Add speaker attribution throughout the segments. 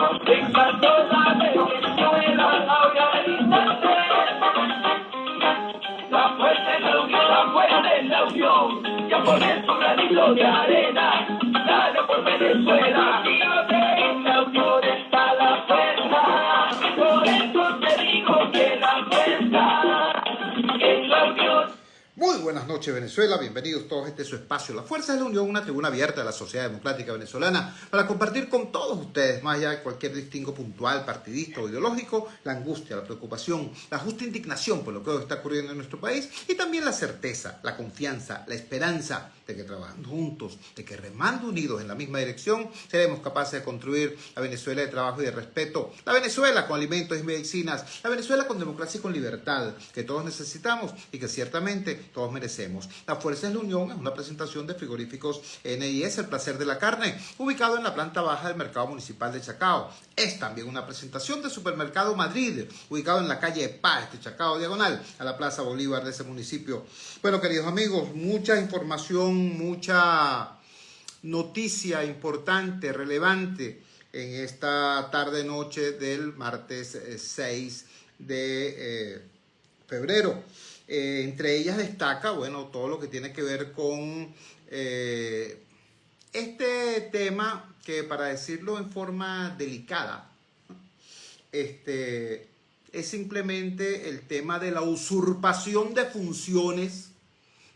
Speaker 1: Conflictando la Venezuela, la organización. La fuerza es la unión, la fuerza es la unión. Ya poner tu granito de arena, dale por Venezuela. Y en la unión está la fuerza. Por eso te digo que la fuerza es la unión.
Speaker 2: Muy buenas noches, Venezuela, bienvenidos todos a este su espacio La Fuerza de la Unión, una tribuna abierta de la sociedad democrática venezolana para compartir con todos ustedes, más allá de cualquier distingo puntual, partidista o ideológico, la angustia, la preocupación, la justa indignación por lo que hoy está ocurriendo en nuestro país y también la certeza, la confianza, la esperanza de que trabajando juntos, de que remando unidos en la misma dirección, seremos capaces de construir la Venezuela de trabajo y de respeto, la Venezuela con alimentos y medicinas, la Venezuela con democracia y con libertad, que todos necesitamos y que ciertamente todos merecemos. La Fuerza es la Unión es una presentación de frigoríficos NIS, el placer de la carne, ubicado en la planta baja del mercado municipal de Chacao. Es también una presentación de Supermercado Madrid, ubicado en la calle Paz de Chacao, diagonal a la Plaza Bolívar de ese municipio. Bueno, queridos amigos, mucha información, mucha noticia importante, relevante en esta tarde-noche del martes 6 de febrero. Entre ellas destaca, bueno, todo lo que tiene que ver con este tema que, para decirlo en forma delicada, es simplemente el tema de la usurpación de funciones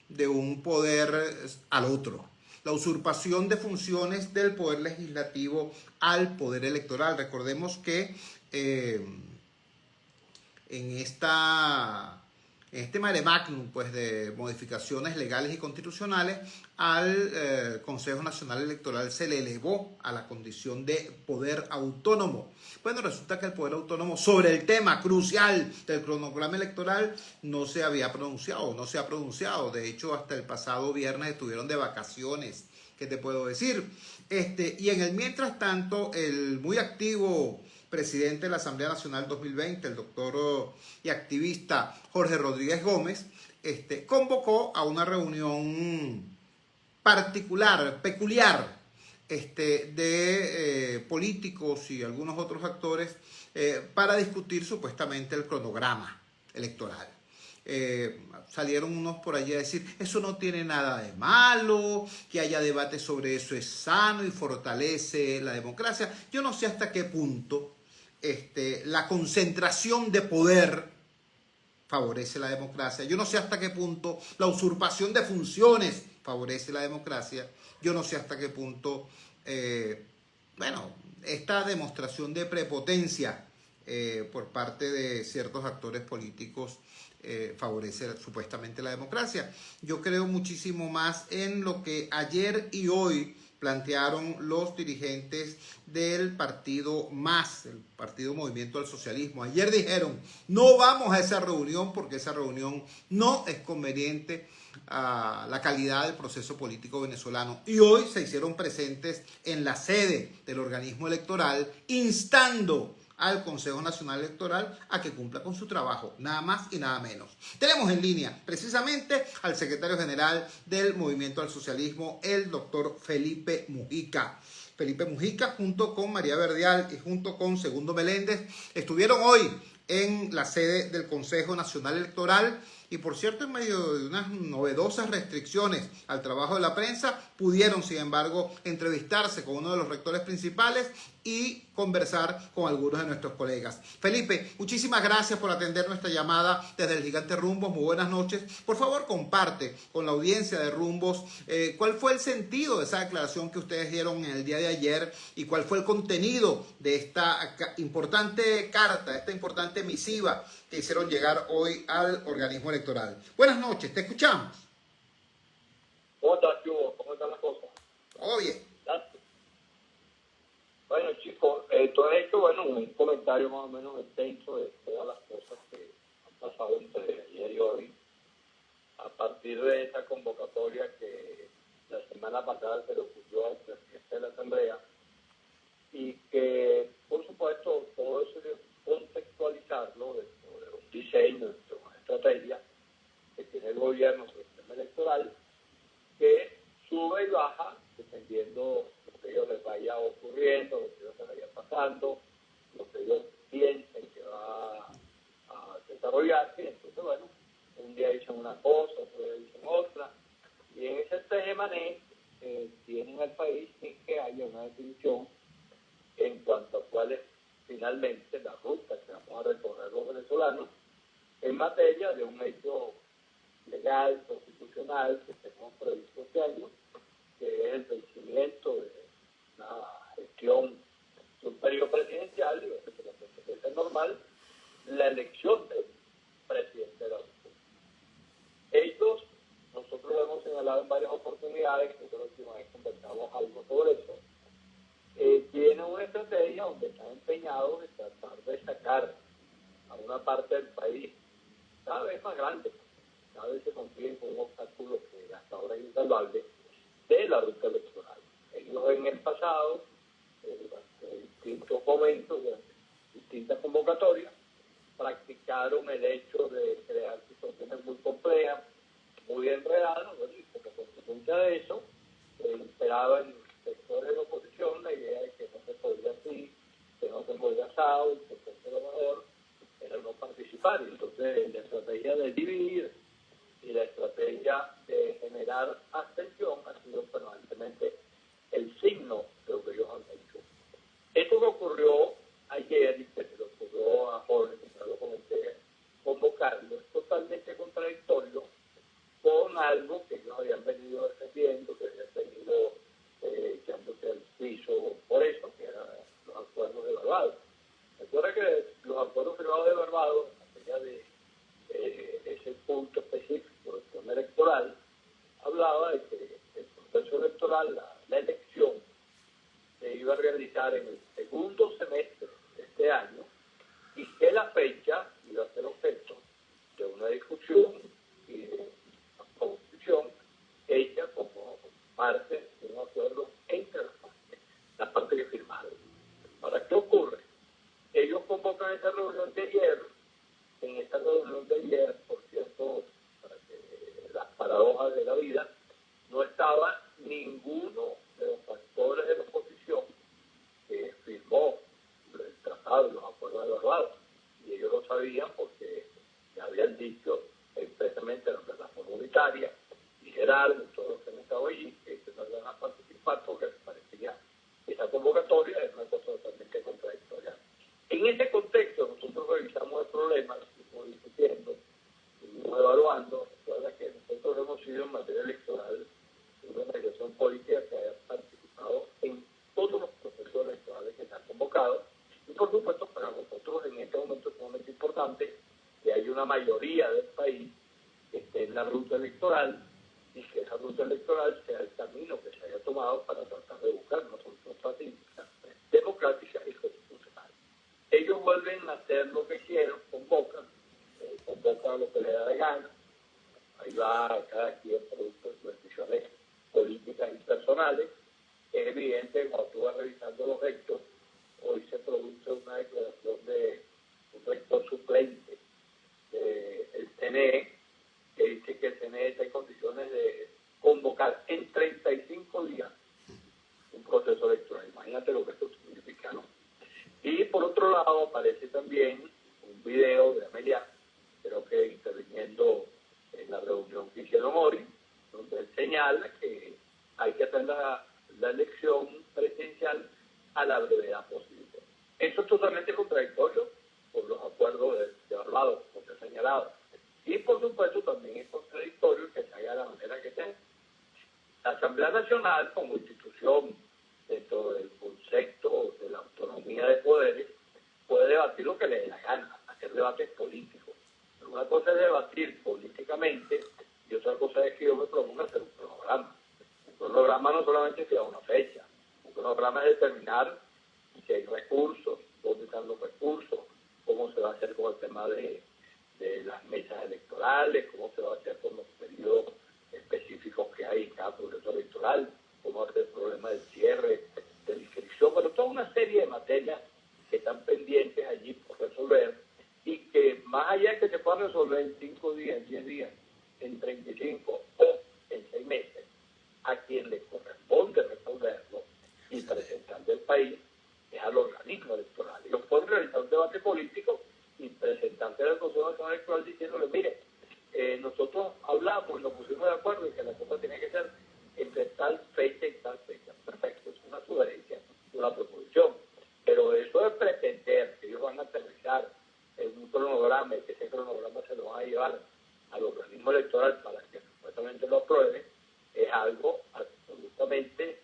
Speaker 2: de un poder al otro. La usurpación de funciones del poder legislativo al poder electoral. Recordemos que en este mare magnum, pues, de modificaciones legales y constitucionales, al Consejo Nacional Electoral se le elevó a la condición de poder autónomo. Bueno, resulta que el poder autónomo sobre el tema crucial del cronograma electoral no se había pronunciado, no se ha pronunciado. De hecho, hasta el pasado viernes estuvieron de vacaciones. ¿Qué te puedo decir? Y en el mientras tanto, el muy activo presidente de la Asamblea Nacional 2020, el doctor y activista Jorge Rodríguez Gómez, convocó a una reunión particular, peculiar, de políticos y algunos otros actores para discutir supuestamente el cronograma electoral. Salieron unos por allí a decir, eso no tiene nada de malo, que haya debate sobre eso es sano y fortalece la democracia. Yo no sé hasta qué punto la concentración de poder favorece la democracia. Yo no sé hasta qué punto la usurpación de funciones favorece la democracia. Yo no sé hasta qué punto, esta demostración de prepotencia por parte de ciertos actores políticos favorece supuestamente la democracia. Yo creo muchísimo más en lo que ayer y hoy plantearon los dirigentes del partido MAS, el Partido Movimiento al Socialismo. Ayer dijeron, no vamos a esa reunión porque esa reunión no es conveniente a la calidad del proceso político venezolano. Y hoy se hicieron presentes en la sede del organismo electoral, instando al Consejo Nacional Electoral a que cumpla con su trabajo, nada más y nada menos. Tenemos en línea precisamente al secretario general del Movimiento al Socialismo, el doctor Felipe Mujica. Felipe Mujica, junto con María Verdial y junto con Segundo Meléndez, estuvieron hoy en la sede del Consejo Nacional Electoral y, por cierto, en medio de unas novedosas restricciones al trabajo de la prensa, pudieron, sin embargo, entrevistarse con uno de los rectores principales y conversar con algunos de nuestros colegas. Felipe, muchísimas gracias por atender nuestra llamada desde el Gigante Rumbos. Muy buenas noches. Por favor, comparte con la audiencia de Rumbos cuál fue el sentido de esa declaración que ustedes dieron en el día de ayer y cuál fue el contenido de esta importante carta, esta importante misiva que hicieron llegar hoy al organismo electoral. Buenas noches, te escuchamos.
Speaker 3: ¿Cómo estás, Hugo? ¿Cómo están las cosas?
Speaker 2: Todo bien.
Speaker 3: Bueno, chicos, tú has hecho un comentario más o menos extenso de todas las cosas que han pasado entre ayer y hoy, a partir de esta convocatoria que la semana pasada se le ocurrió al presidente de la Asamblea, y que, por supuesto, todo eso hay que contextualizarlo dentro de un diseño, dentro de una estrategia que tiene el gobierno sobre el sistema electoral, que sube y baja dependiendo de lo que ellos les vaya ocurriendo, lo que ellos les vaya pasando, lo que ellos piensen que va a desarrollarse. Entonces, bueno, un día dicen una cosa, otro día dicen otra, y en ese tejemané tienen al país sin que haya una definición en cuanto a cuál es finalmente la ruta que vamos a recorrer los venezolanos en materia de un hecho legal, constitucional, que tenemos previsto este año, que es el vencimiento de la gestión de un periodo presidencial y es normal la elección del presidente de la República. Ellos, nosotros lo hemos señalado en varias oportunidades, creo que la última vez conversamos algo sobre eso, tienen una estrategia donde están empeñados en tratar de sacar a una parte del país cada vez más grande, cada vez se consiguen con un obstáculo que hasta ahora es insalvable, de la ruta electoral. Ellos en el pasado, durante distintos momentos, durante distintas convocatorias, practicaron el hecho de crear situaciones muy complejas, muy enredadas, bueno, y como consecuencia de eso, imperaba en sectores de la oposición la idea de que no se podía así, que no se podía asado, y que lo mejor era no participar. Y entonces la estrategia de dividir y la estrategia de generar abstención ha sido permanentemente el signo de lo que ellos han hecho. Esto que ocurrió ayer y que se le ocurrió a Jorge, que ya lo comenté, convocarlo, es totalmente contradictorio con algo que ellos habían venido defendiendo, que habían venido echándose al piso por eso, que eran los acuerdos de Barbados. Recuerda que los acuerdos firmados de Barbados, en materia de ese punto específico del tema electoral, hablaba de que el proceso electoral, la elección, se iba a realizar en el segundo semestre de este año y que la fecha iba a ser objeto de una discusión y de una proposición hecha como parte de un acuerdo entre las partes que firmaron. Ahora, ¿qué ocurre? Ellos convocan esta reunión de ayer. En esta reunión de ayer, por cierto, para que las paradojas de la vida, no estaba ninguno de los factores de la oposición que firmó el tratado, los acuerdos de Barbados. Y ellos lo sabían porque ya habían dicho expresamente la plataforma unitaria y Gerardo y todos los que han estado allí que no iban a participar porque les parecía que esa convocatoria es una cosa totalmente contradictoria. En ese contexto, nosotros revisamos el problema, lo estuvimos discutiendo, estuvimos evaluando. Recuerda que nosotros hemos sido en materia electoral una organización política que haya participado en todos los procesos electorales que se han convocado. Y por supuesto, para nosotros en este momento es sumamente importante que haya una mayoría del país que esté en la ruta electoral y que esa ruta electoral sea el camino que se haya tomado para tratar de buscar una solución pacífica, democrática y constitucional. Ellos vuelven a hacer lo que hicieron, convocan lo que les da de gana, ahí va cada quien producto de sus decisiones políticas y personales. Es evidente que cuando tú vas revisando los hechos, hoy se produce una declaración de un rector suplente del CNE, que dice que el CNE está en condiciones de convocar en 35 días un proceso electoral. Imagínate lo que esto significa, ¿no? Y por otro lado aparece también un video de Amelia, creo que interviniendo en la reunión que hicieron hoy, donde él señala que hay que hacer la elección presidencial a la brevedad posible. Eso es totalmente contradictorio con los acuerdos de Barbados, como se ha señalado. Y por supuesto también es contradictorio que se haga de la manera que sea. La Asamblea Nacional, como institución dentro del concepto de la autonomía de poderes, puede debatir lo que le dé la gana, hacer debates políticos. Pero una cosa es debatir políticamente y otra cosa es que yo me proponga hacer un programa. Un programa no solamente es una fecha, un programa es determinar si hay recursos, dónde están los recursos, cómo se va a hacer con el tema de las mesas electorales, cómo se va a hacer con los periodos específicos que hay en cada proceso electoral, cómo va a ser el problema del cierre, de la inscripción, pero toda una serie de materias que están pendientes allí por resolver y que más allá de que se pueda resolver en 5 días, en 10 días, en 35 o en 6 meses, a quien le corresponde resolverlo y presentarle al país es al organismo electoral. electoral. Ellos pueden realizar un debate político y presentarse al Consejo Nacional Electoral diciéndole, mire, nosotros hablamos y nos pusimos de acuerdo en que la cosa tiene que ser entre tal fecha y tal fecha. Perfecto, es una sugerencia, una proposición. Pero eso de pretender que ellos van a aterrizar en un cronograma y que ese cronograma se lo va a llevar al organismo electoral para que supuestamente lo apruebe, es algo absolutamente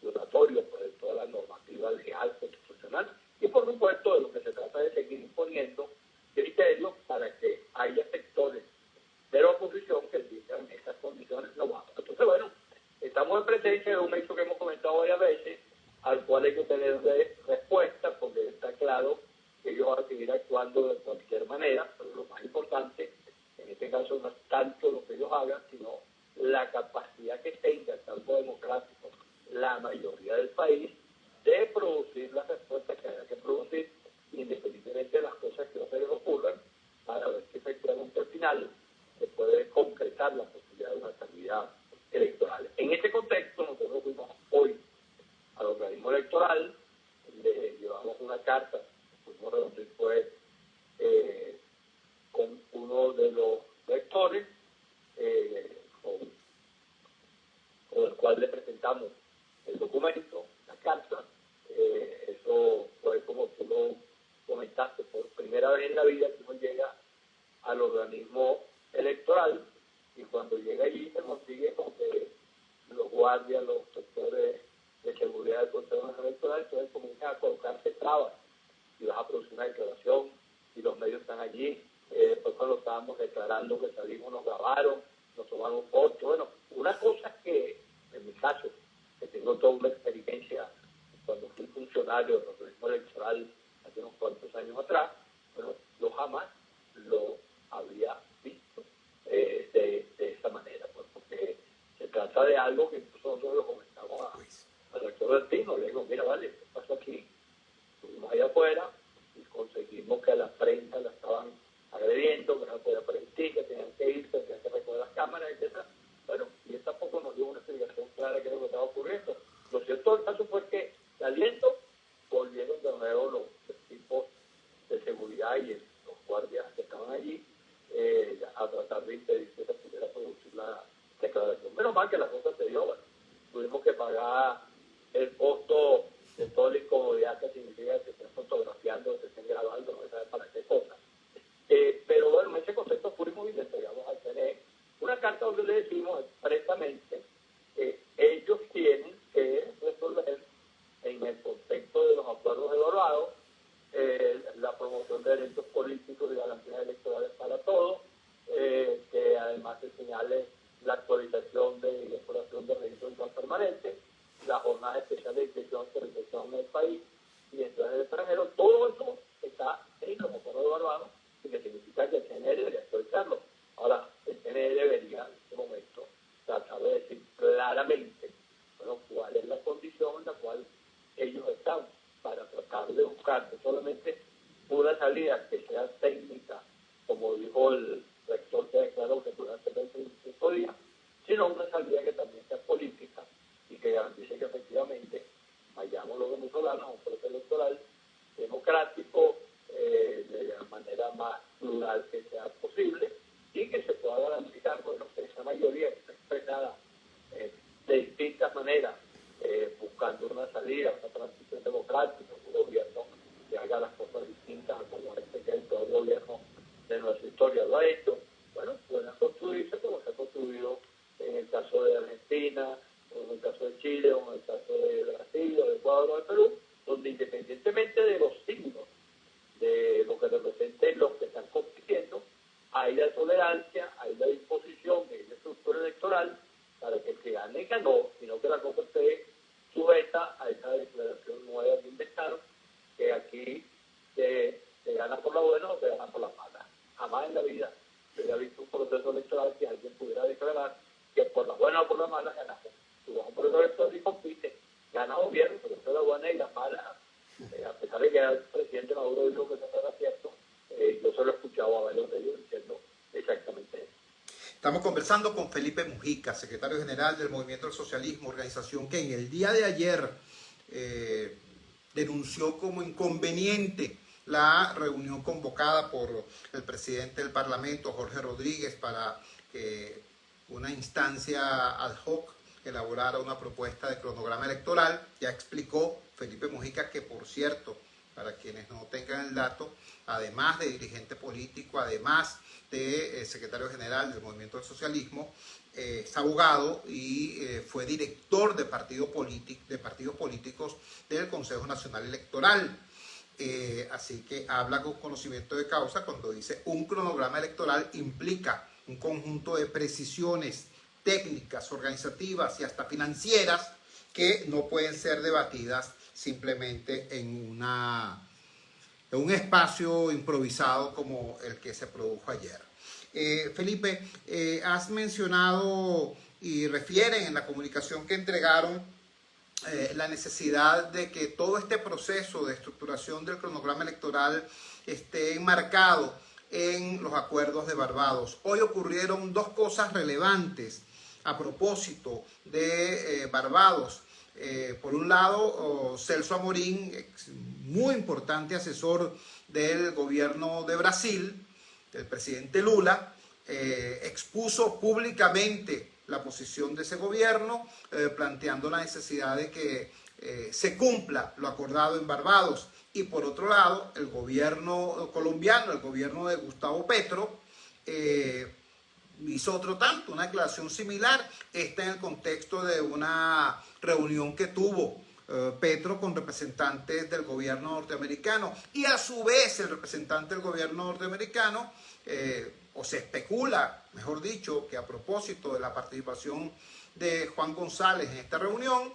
Speaker 3: violatorio por toda la normativa legal constitucional. Y por supuesto de lo que se trata de seguir imponiendo criterios para que haya sectores de la oposición que digan esas condiciones no van. Entonces, bueno, estamos en presencia de un hecho que hemos comentado varias veces, al cual hay que tener respuesta, porque está claro que ellos van a seguir actuando de cualquier manera, pero lo más importante, en este caso, no es tanto lo que ellos hagan, sino la capacidad que tenga el campo democrático, la mayoría del país, de producir las respuestas que haya que producir, independientemente de las cosas que no se les ocurran, para ver si efectivamente al final se puede concretar la posibilidad de una salida electoral. En este contexto, nosotros fuimos hoy al organismo electoral, le llevamos una carta, fuimos a donde fue con uno de los rectores, con el cual le presentamos el documento, la carta. Eso fue, como tú lo comentaste, por primera vez en la vida que uno llega al organismo electoral, y cuando llega allí se consigue con que los guardias, los sectores de seguridad del Consejo Nacional Electoral, entonces comienzan a colocarse trabas, y vas a producir una declaración, y los medios están allí. Después cuando estábamos declarando que salimos, nos grabaron, nos tomaron fotos. Bueno, una cosa que, en mi caso, que tengo toda una experiencia cuando fui funcionario del organismo electoral hace unos cuantos años atrás, bueno, yo jamás lo había visto de esa manera, pues, porque se trata de algo que incluso nosotros lo comentamos al rector del Tino. Le digo, mira, vale, ¿qué pasa aquí? Estuvimos allá afuera y conseguimos que a la prensa la estaban agrediendo, que no podía permitir, que tenían que irse, que tenían que recoger las cámaras, etcétera. Bueno, y él tampoco nos dio una explicación clara de qué es lo que estaba ocurriendo. Lo cierto del caso fue que saliendo volvieron de nuevo los equipos de seguridad y los guardias que estaban allí a tratar de impedir que se pudiera producir la declaración. Menos mal que la cosa se dio. Bueno, tuvimos que pagar el costo de toda la incomodidad que significa que estén fotografiando, que estén grabando, no se sabe para qué cosa. Pero bueno, en ese contexto fuimos y le entregamos al CNE una carta donde le decimos expresamente que ellos tienen que resolver en el contexto de los acuerdos evaluados la promoción de derechos políticos y garantías electorales para todos, que además se señale la actualización y exploración de registros permanentes, la jornada especial de inscripción y realización en el país y entonces el extranjero. Todo eso está en los acuerdos evaluados, y que significa que el CNE debería actualizarlo. Ahora, el CNE debería en este momento tratar de decir claramente, bueno, cuál es la condición en la cual ellos están, para tratar de buscar no solamente una salida que sea técnica, como dijo el rector que declaró que durante 25 días, sino una salida que también sea política y que garantice que efectivamente vayamos los venezolanos a un proceso electoral democrático, de la manera más plural que sea posible, y que se pueda garantizar, bueno, que esa mayoría que está expresada de distintas maneras, buscando una salida, una transición democrática, un gobierno que haga las cosas distintas a como que el peor gobierno de nuestra historia lo ha hecho, bueno, puedan construirse como se ha construido en el caso de Argentina, o en el caso de Chile, o en el caso de Brasil, o de Ecuador, o de Perú, donde independientemente de los signos, de lo que representen los que están compitiendo, hay la tolerancia, hay la disposición, hay la estructura electoral para que el que gane ganó, sino que la cosa esté sujeta a esa declaración nueva que inventaron, que aquí se gana por la buena o se gana por la mala. Jamás en la vida se había visto un proceso electoral que alguien pudiera declarar que por la buena o por la mala ganaste. Tú vas a un proceso electoral y compite, gana gobierno, pero por la buena y la mala, a pesar de que el presidente Maduro dijo que eso no era cierto, yo solo he escuchado a varios de ellos diciendo exactamente eso.
Speaker 2: Estamos conversando con Felipe Mujica, secretario general del Movimiento del Socialismo, organización que en el día de ayer denunció como inconveniente la reunión convocada por el presidente del Parlamento, Jorge Rodríguez, para que una instancia ad hoc elaborara una propuesta de cronograma electoral. Ya explicó Felipe Mujica que, por cierto, para quienes no tengan el dato, además de dirigente político, además de secretario general del Movimiento del Socialismo, es abogado y fue director de partidos políticos del Consejo Nacional Electoral. Así que habla con conocimiento de causa cuando dice: un cronograma electoral implica un conjunto de precisiones técnicas, organizativas y hasta financieras que no pueden ser debatidas simplemente en un espacio improvisado como el que se produjo ayer. Felipe, has mencionado y refieren en la comunicación que entregaron la necesidad de que todo este proceso de estructuración del cronograma electoral esté enmarcado en los acuerdos de Barbados. Hoy ocurrieron dos cosas relevantes a propósito de Barbados. Por un lado, Celso Amorín, muy importante asesor del gobierno de Brasil, del presidente Lula, expuso públicamente la posición de ese gobierno, planteando la necesidad de que se cumpla lo acordado en Barbados. Y por otro lado, el gobierno colombiano, el gobierno de Gustavo Petro, hizo otro tanto, una declaración similar, esta en el contexto de una reunión que tuvo Petro con representantes del gobierno norteamericano, y a su vez el representante del gobierno norteamericano, o se especula, mejor dicho, que a propósito de la participación de Juan González en esta reunión,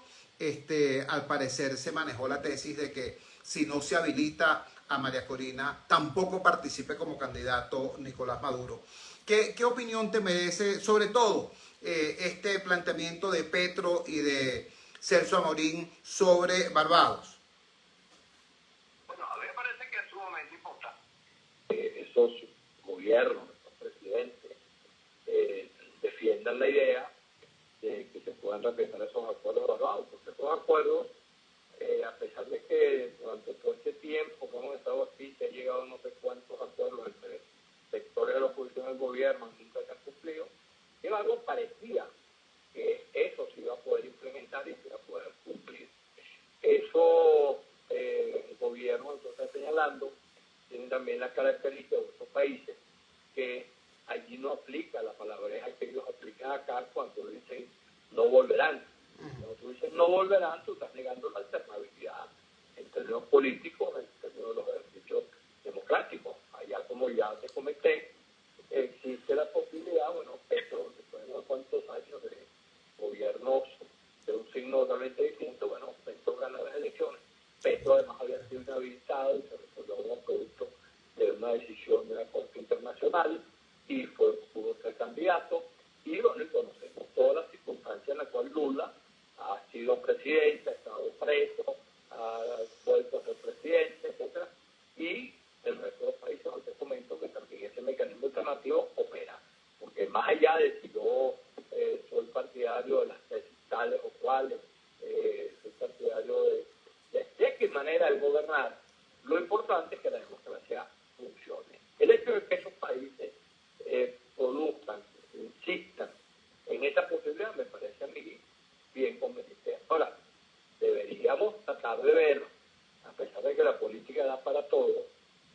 Speaker 2: al parecer se manejó la tesis de que si no se habilita a María Corina, tampoco participe como candidato Nicolás Maduro. ¿Qué opinión te merece, sobre todo, este planteamiento de Petro y de Celso Amorín sobre Barbados?
Speaker 3: Bueno, a mí me parece que es sumamente importante. Esos gobiernos, esos presidentes, defiendan la idea de que se puedan respetar esos acuerdos de Barbados, porque esos acuerdos, a pesar de que durante todo este tiempo que hemos estado aquí, se ha llegado a no sé cuántos acuerdos entre sectores de la oposición del gobierno, nunca se han cumplido, y algo parecía que eso se iba a poder implementar y se iba a poder cumplir. Eso, el gobierno entonces está señalando, tiene también la característica de otros países que allí no aplica la palabreja que ellos aplican acá cuando dicen no volverán. Cuando tú dices no volverán, tú estás negando la alternabilidad en términos políticos, en términos de los ejercicios democráticos. Allá, como ya te comenté, existe la posibilidad, bueno, Petro, después de unos cuantos años de gobiernos de un signo totalmente distinto, bueno, Petro gana las elecciones. Petro además había sido inhabilitado y se resolvió como producto de una decisión de la Corte Internacional y pudo ser candidato. Y bueno, y conocemos todas las circunstancias en las cuales Lula ha sido presidente, ha estado preso, ha vuelto a ser presidente, etcétera, y el resto de los países, no te comento que también ese mecanismo alternativo opera, porque más allá de si yo soy partidario de las tesis tales o cuales, soy partidario de qué manera de gobernar, lo importante es que la democracia funcione. El hecho de que esos países produzcan, insistan en esa posibilidad, me parece a mí bien conveniente. Ahora, deberíamos tratar de ver, a pesar de que la política da para todo,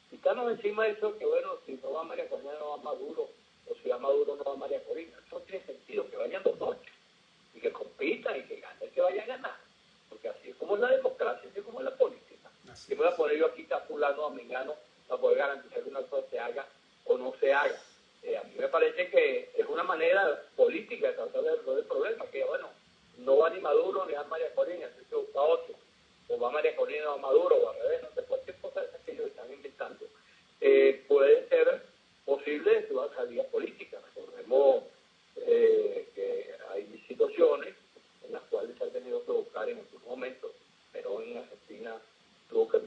Speaker 3: quitarnos encima de eso que, bueno, si no va María Corina no va Maduro, o si va Maduro no va María Corina. Eso no tiene sentido, que vayan los dos, y que compitan y que gane el que vaya a ganar. Porque así es como es la democracia, así es como es la política. Si me voy a poner yo aquí capulano a Mengano para poder garantizar que una cosa se haga o no se haga. A mí me parece que es una manera política de tratar de resolver el problema, que bueno, no va ni Maduro ni va María Corina, así que busca otro. O va María Corina o Maduro, o al revés, no sé, cualquier cosa de esas que ellos están inventando. Puede ser posible de toda salida política. Recordemos que hay situaciones en las cuales se ha tenido que buscar en algunos momentos, pero en Argentina tuvo que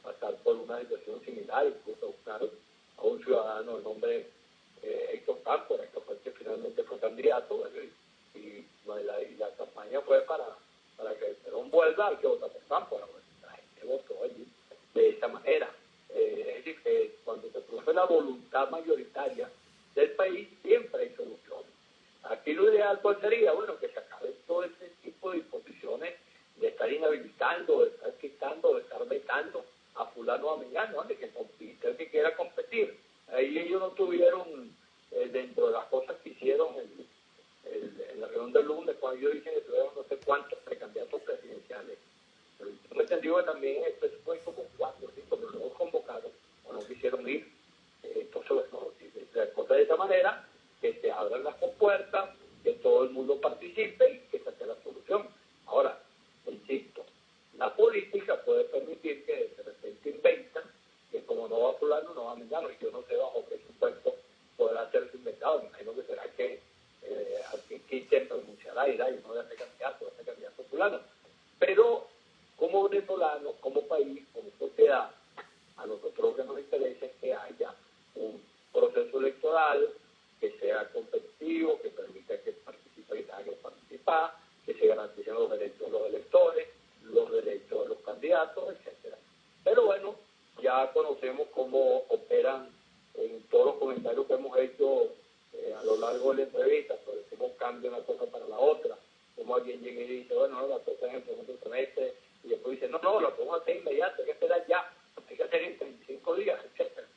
Speaker 3: pasar por una situación similar, incluso buscar a un ciudadano de nombre Héctor Cámpora, que fue el que finalmente fue candidato, y la campaña fue para que Perón vuelva, hay que votar por Cámpora. La gente se votó allí de esa manera. Es decir, que cuando se produce la voluntad mayoritaria del país, siempre hay soluciones. Aquí lo ideal pues sería, bueno, que se acabe todo ese tipo de disposiciones de estar inhabilitando, de estar quitando, de estar vetando a fulano o a mengano, de que compite, el que quiera competir. Ahí ellos no tuvieron, dentro de las cosas que hicieron en la reunión del lunes, cuando ellos dicen que tuvieron no sé cuántos precandidatos presidenciales. Pero yo me entendido que también el presupuesto con 4 o 5, pero luego convocados, o no quisieron ir. Entonces, bueno, si la cosa de esa manera, que se abran las compuertas, que todo el mundo participe y que esa sea la solución. Ahora, insisto, la política puede permitir que de repente inventan que como no va fulano, no va mengano, y yo no sé bajo qué supuesto podrá hacerse inventado. Me imagino que será que aquí quiten renunciará y no de ese candidato fulano. Pero como venezolanos, como país, como sociedad, a nosotros lo que nos interesa es que haya un proceso electoral que sea competitivo, que permita que participe y tenga que participar, que se garanticen los derechos de los electores, los derechos de los candidatos, etcétera. Pero bueno, ya conocemos cómo operan en todos los comentarios que hemos hecho a lo largo de la entrevista, sobre cómo cambia una cosa para la otra, como alguien llega y dice, bueno, no, la cosa en el segundo semestre, y después dice, no, la podemos hacer inmediato, hay que esperar ya, hay que hacer en 35 días, etcétera.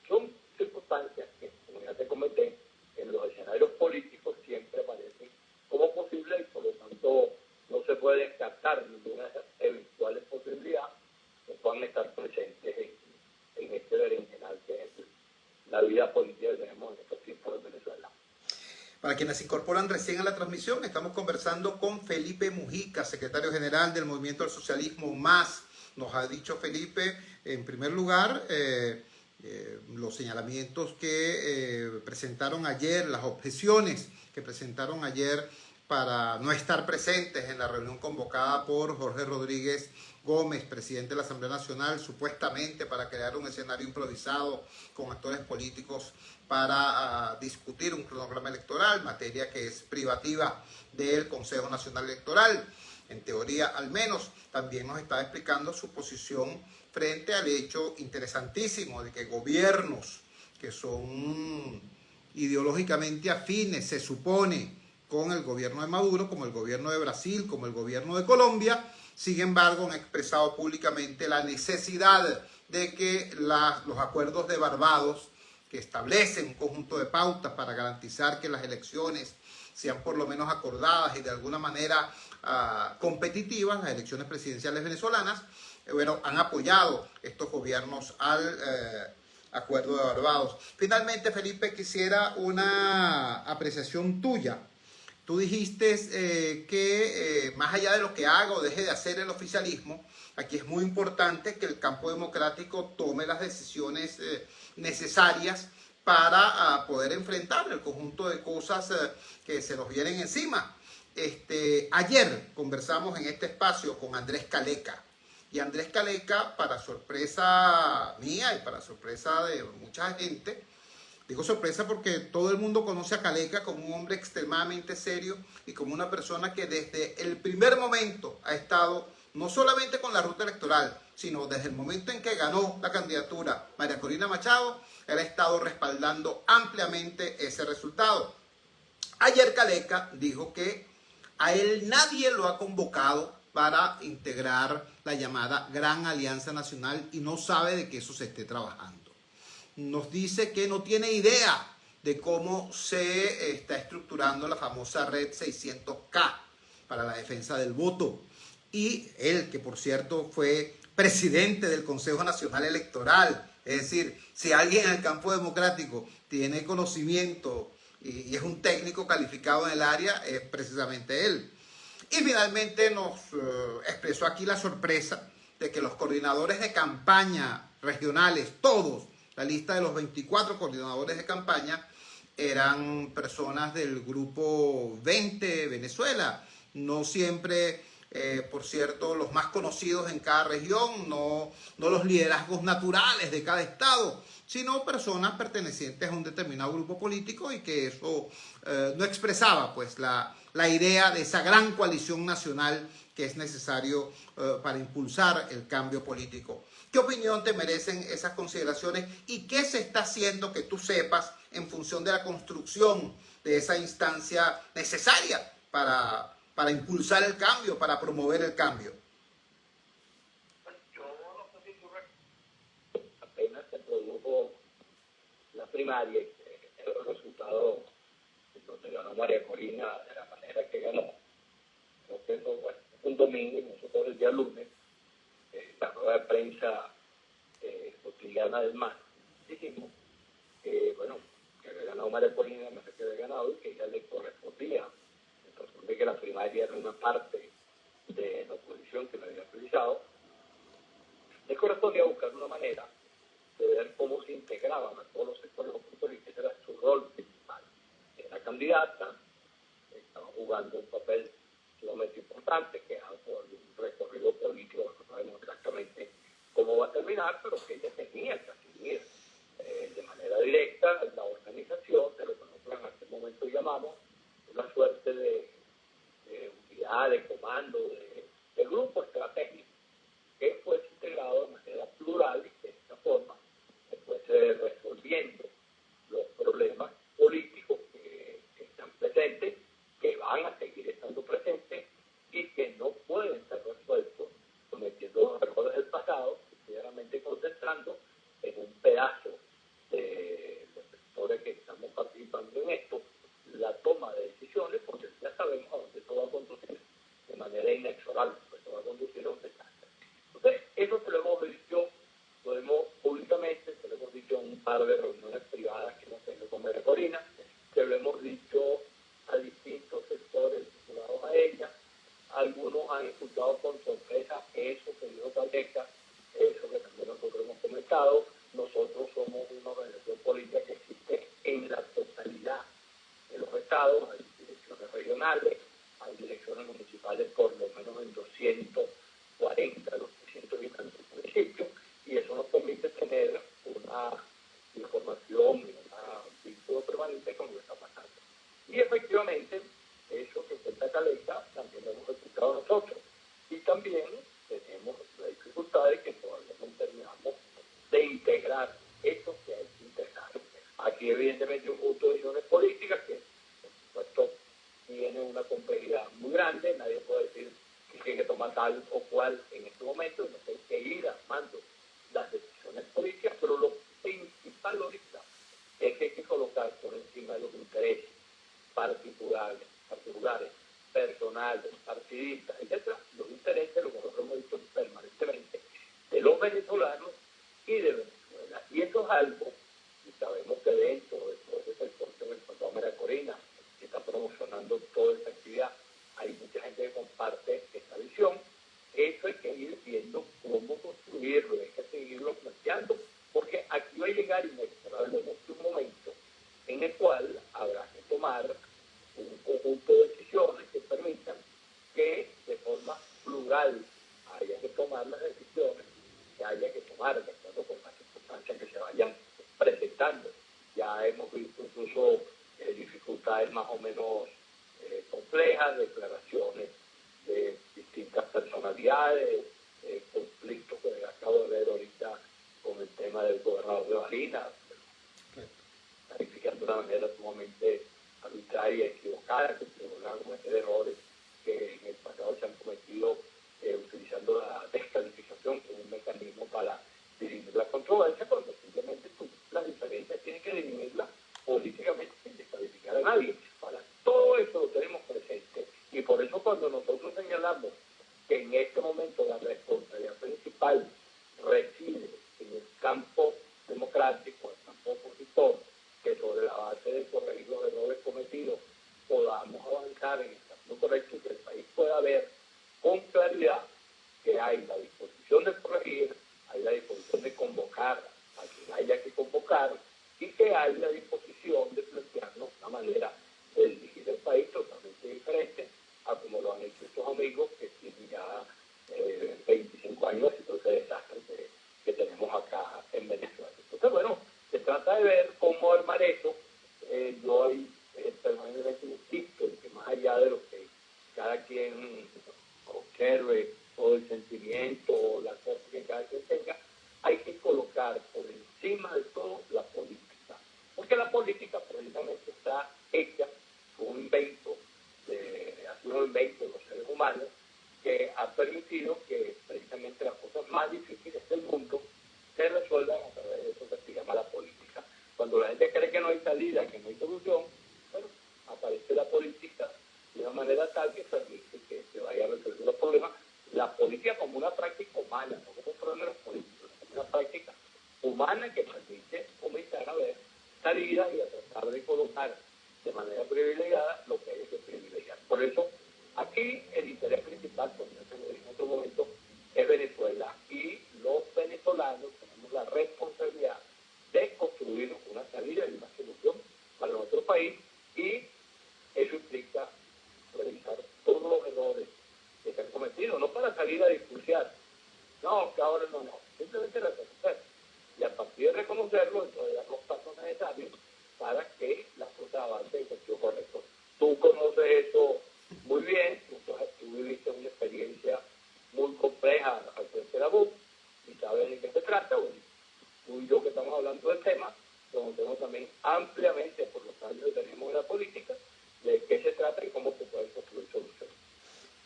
Speaker 3: Son circunstancias que, como ya te comenté, en los escenarios políticos siempre aparecen como posibles y por lo tanto no se puede descartar ninguna de esas eventuales posibilidades que puedan estar presentes en este berenjenal que es la vida política que tenemos en estos tiempos de Venezuela.
Speaker 2: Para quienes se incorporan recién a la transmisión, estamos conversando con Felipe Mujica, secretario general del Movimiento al Socialismo Más. Nos ha dicho Felipe, en primer lugar, los señalamientos que presentaron ayer, las objeciones que presentaron ayer para no estar presentes en la reunión convocada por Jorge Rodríguez Gómez, presidente de la Asamblea Nacional, supuestamente para crear un escenario improvisado con actores políticos para discutir un cronograma electoral, materia que es privativa del Consejo Nacional Electoral. En teoría, al menos, también nos está explicando su posición frente al hecho interesantísimo de que gobiernos que son ideológicamente afines, se supone, con el gobierno de Maduro, como el gobierno de Brasil, como el gobierno de Colombia, sin embargo, han expresado públicamente la necesidad de que los acuerdos de Barbados, que establecen un conjunto de pautas para garantizar que las elecciones sean por lo menos acordadas y de alguna manera competitivas, las elecciones presidenciales venezolanas, bueno, han apoyado estos gobiernos al acuerdo de Barbados. Finalmente, Felipe, quisiera una apreciación tuya. Tú dijiste que más allá de lo que haga o deje de hacer el oficialismo, aquí es muy importante que el campo democrático tome las decisiones necesarias para poder enfrentar el conjunto de cosas que se nos vienen encima. Ayer conversamos en este espacio con Andrés Caleca, y Andrés Caleca, para sorpresa mía y para sorpresa de mucha gente, digo sorpresa porque todo el mundo conoce a Caleca como un hombre extremadamente serio y como una persona que desde el primer momento ha estado no solamente con la ruta electoral, sino desde el momento en que ganó la candidatura María Corina Machado, él ha estado respaldando ampliamente ese resultado. Ayer Caleca dijo que a él nadie lo ha convocado para integrar la llamada Gran Alianza Nacional y no sabe de qué eso se esté trabajando. Nos dice que no tiene idea de cómo se está estructurando la famosa red 600K para la defensa del voto. Y él, que por cierto fue presidente del Consejo Nacional Electoral, es decir, si alguien en el campo democrático tiene conocimiento y es un técnico calificado en el área, es precisamente él. Y finalmente nos expresó aquí la sorpresa de que los coordinadores de campaña regionales, todos, la lista de los 24 coordinadores de campaña, eran personas del grupo 20 Venezuela, no siempre, por cierto, los más conocidos en cada región, no los liderazgos naturales de cada estado, sino personas pertenecientes a un determinado grupo político y que eso no expresaba pues la idea de esa gran coalición nacional que es necesario para impulsar el cambio político. ¿Qué opinión te merecen esas consideraciones y qué se está haciendo que tú sepas en función de la construcción de esa instancia necesaria para impulsar el cambio, para promover el cambio?
Speaker 3: Yo no sé si tú apenas se produjo la primaria, el resultado donde ganó María Corina de la manera que ganó. Creo que eso, bueno, un domingo y nosotros el día lunes, la rueda de prensa cotidiana del MAS, dijimos que, bueno, que había ganado María Corina, no sé qué había ganado y que ella le correspondía. Entonces, de que la primaria era una parte de la oposición que la había utilizado, le correspondía buscar una manera de ver cómo se integraban a todos los sectores opositores y que ese era su rol principal. Era candidata, estaba jugando un papel sumamente importante, que es por un recorrido político, no sabemos exactamente cómo va a terminar, pero que ella tenía que asumir de manera directa la organización de lo que nosotros en este momento llamamos una suerte de unidad, de comando, de grupo estratégico, que fuese integrado de manera plural y de esta forma se fuese resolviendo los problemas políticos que están presentes, que van a seguir estando presentes y que no pueden ser resueltos cometiendo los errores del pasado, sinceramente concentrando en un pedazo de los sectores que estamos participando en esto, la toma de decisiones, porque ya sabemos a dónde todo va a conducir de manera inexorable, pues todo va a conducir a un desastre. Entonces, eso se lo hemos dicho, lo hemos públicamente, se lo hemos dicho en un par de reuniones privadas que hemos tenido con María Corina, se lo hemos dicho a distintos sectores vinculados a ella. Algunos han escuchado con sorpresa eso que dijo Caldeca, eso que también nosotros hemos comentado. Nosotros somos una organización política que existe en la totalidad de los estados, hay direcciones regionales, hay direcciones municipales por lo menos en 240 de los 300 y tantos municipios, y eso nos permite tener una información y un vínculo permanente con lo que está pasando. Y efectivamente, eso que cuenta Caleta también lo hemos escuchado nosotros. Y también tenemos la dificultad de que todavía no terminamos de integrar eso que hay que integrar. Aquí evidentemente un punto de visiones políticas que, por supuesto, tiene una complejidad muy grande. Nadie puede decir que tiene que tomar tal o cual en este momento, no hay que ir armando las decisiones políticas, pero lo principal ahorita es que hay que colocar por encima de los intereses particulares, personales, partidistas, etcétera, los intereses, lo que nosotros hemos dicho permanentemente, de los venezolanos y de Venezuela. Y eso es algo, y sabemos que dentro de todo ese sector que me contó María Corina, que está promocionando toda esta actividad, hay mucha gente que comparte esta visión. Eso hay que ir viendo cómo construirlo, hay que seguirlo planteando, porque aquí va a llegar inexorablemente un momento en el cual habrá que tomar un conjunto de decisiones que permitan que de forma plural haya que tomar las decisiones que haya que tomar de acuerdo con las circunstancias que se vayan presentando. Ya hemos visto incluso dificultades más o menos complejas, declaraciones de distintas personalidades, conflictos que acabo de ver ahorita con el tema del gobernador de Barinas, calificando de una manera sumamente arbitraria, equivocada, que se van a cometer errores que en el pasado se han cometido utilizando la descalificación como un mecanismo para dirimir la controversia, cuando simplemente las diferencias tienen que dirimirla políticamente sin descalificar a nadie. Para todo eso lo tenemos presente, y por eso cuando nosotros señalamos que en este momento la responsabilidad principal reside en el campo democrático, el campo opositor, que sobre la base de corregir los errores cometidos podamos avanzar en el camino correcto y que el país pueda ver con claridad que hay la disposición de corregir, hay la disposición de convocar a quien haya que convocar y que hay la disposición de plantearnos una manera de dirigir el país totalmente diferente a como lo han hecho estos amigos que tienen ya 25 años y todo ese desastre que tenemos acá en Venezuela. Entonces, bueno, se trata de ver cómo armar eso. Yo ahí permanentemente insisto en que más allá de lo que cada quien humana que permite comenzar a ver salidas y a tratar de colocar de manera privilegiada lo que hay que privilegiar. Por eso, aquí el interés principal, como ya se lo dije en otro momento, es Venezuela. Y los venezolanos tenemos la responsabilidad de construir una salida y una solución para nuestro país, y eso implica revisar todos los errores que se han cometido, no para salir a discursar, no, que ahora no, simplemente reconocer. Y a partir de reconocerlo, entonces dar los pasos necesarios para que las cosas avancen en sentido correcto. Tú conoces eso muy bien, tú viviste una experiencia muy compleja al frente de la BUC y sabes de qué se trata. Bueno, tú y yo que estamos hablando del tema, conocemos también ampliamente por los años que tenemos en la política de qué se trata y cómo se pueden construir soluciones.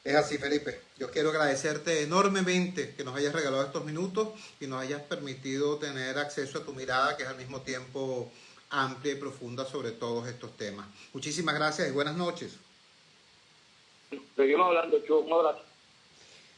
Speaker 2: Es así, Felipe. Yo quiero agradecerte enormemente que nos hayas regalado estos minutos y nos hayas permitido tener acceso a tu mirada, que es al mismo tiempo amplia y profunda sobre todos estos temas. Muchísimas gracias y buenas noches.
Speaker 3: Seguimos hablando, Chu, un abrazo.